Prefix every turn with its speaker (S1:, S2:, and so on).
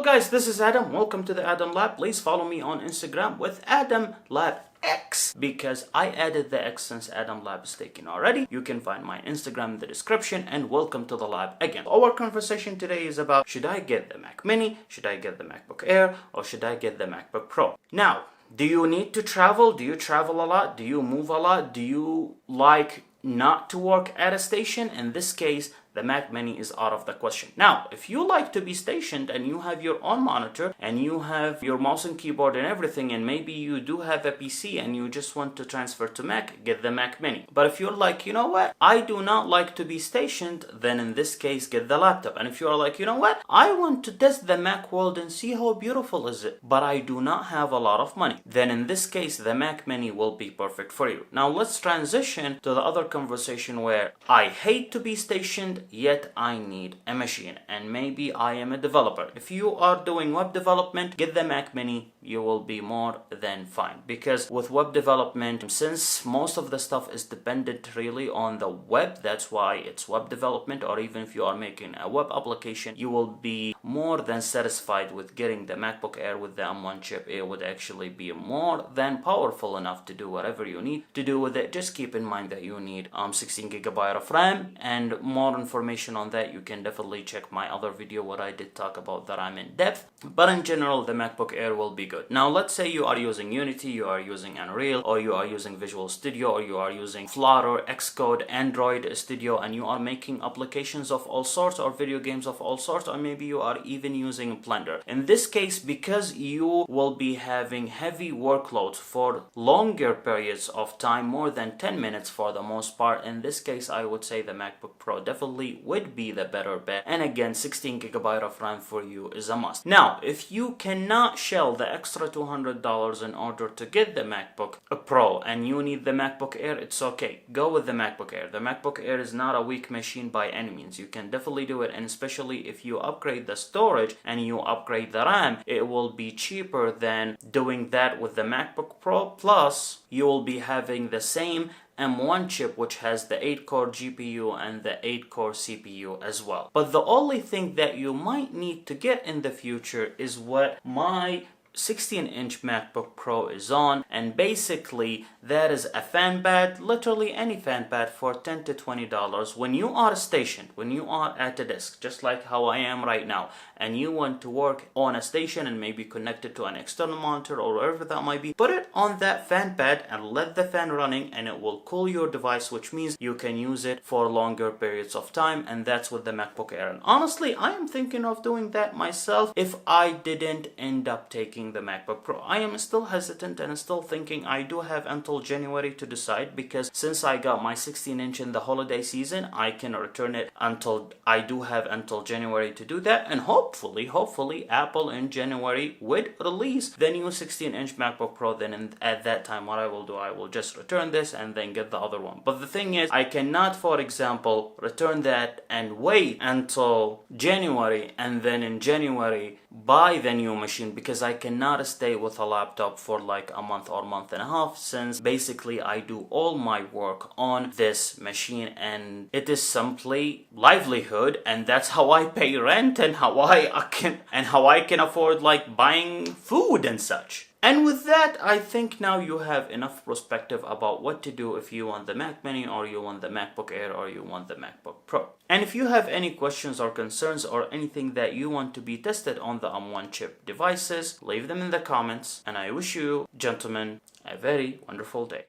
S1: Hello guys, this is Adam. Welcome to the Adam Lab. Please follow me on Instagram with Adam Lab X because I added the X since Adam Lab is taken already. You can find my Instagram in the description, and welcome to the lab again. Our conversation today is about, should I get the Mac Mini, should I get the MacBook Air, or should I get the MacBook Pro? Now, do you need to travel? Do you travel a lot? Do you move a lot? Do you like not to work at a station? In this case, the Mac Mini is out of the question. Now, if you like to be stationed and you have your own monitor and you have your mouse and keyboard and everything, and maybe you do have a PC and you just want to transfer to Mac, get the Mac Mini. But if you're like, you know what, I do not like to be stationed, then in this case, get the laptop. And if you're like, you know what, I want to test the Mac world and see how beautiful is it, but I do not have a lot of money, then in this case, the Mac Mini will be perfect for you. Now, let's transition to the other conversation where I hate to be stationed, yet I need a machine, and maybe I am a developer. If you are doing web development, get the Mac Mini, you will be more than fine. Because with web development, since most of the stuff is dependent really on the web, that's why it's web development, or even if you are making a web application, you will be more than satisfied with getting the MacBook Air with the M1 chip. It would actually be more than powerful enough to do whatever you need to do with it. Just keep in mind that you need 16GB of RAM, and more information on that you can definitely check my other video where I did talk about the RAM in depth. But in general, the MacBook Air will be good. Now let's say you are using Unity, you are using Unreal, or you are using Visual Studio, or you are using Flutter, Xcode, Android Studio, and you are making applications of all sorts or video games of all sorts, or maybe you are even using Blender. In this case, because you will be having heavy workloads for longer periods of time, more than 10 minutes for the most part, in this case I would say the MacBook Pro definitely would be the better bet. And again, 16GB of RAM for you is a must. Now, if you cannot shell the extra $200 in order to get the MacBook Pro and you need the MacBook Air, it's okay. Go with the MacBook Air. The MacBook Air is not a weak machine by any means. You can definitely do it, and especially if you upgrade the storage and you upgrade the RAM, it will be cheaper than doing that with the MacBook Pro. Plus, you will be having the same M1 chip, which has the 8-core GPU and the 8-core CPU as well. But the only thing that you might need to get in the future is what my 16-inch MacBook Pro is on, and basically that is a fan pad, literally any fan pad, for $10 to $20. When you are stationed, when you are at a desk, just like how I am right now, and you want to work on a station and maybe connect it to an external monitor or wherever that might be, put it on that fan pad and let the fan running, and it will cool your device, which means you can use it for longer periods of time. And that's with the MacBook Air. And honestly, I am thinking of doing that myself if I didn't end up taking the MacBook Pro. I am still hesitant and still thinking. I do have until January to decide, because since I got my 16-inch in the holiday season, I can return it until I do have until January to do that. And hopefully Apple in January would release the new 16-inch MacBook Pro. Then at that time, what I will do, I will just return this and then get the other one. But the thing is, I cannot, for example, return that and wait until January and then in January buy the new machine, because I cannot stay with a laptop for like a month or month and a half, since basically I do all my work on this machine and it is simply livelihood, and that's how I pay rent and how I can afford like buying food and such. And with that, I think now you have enough perspective about what to do if you want the Mac Mini, or you want the MacBook Air, or you want the MacBook Pro. And if you have any questions or concerns or anything that you want to be tested on the M1 chip devices, leave them in the comments. And I wish you, gentlemen, a very wonderful day.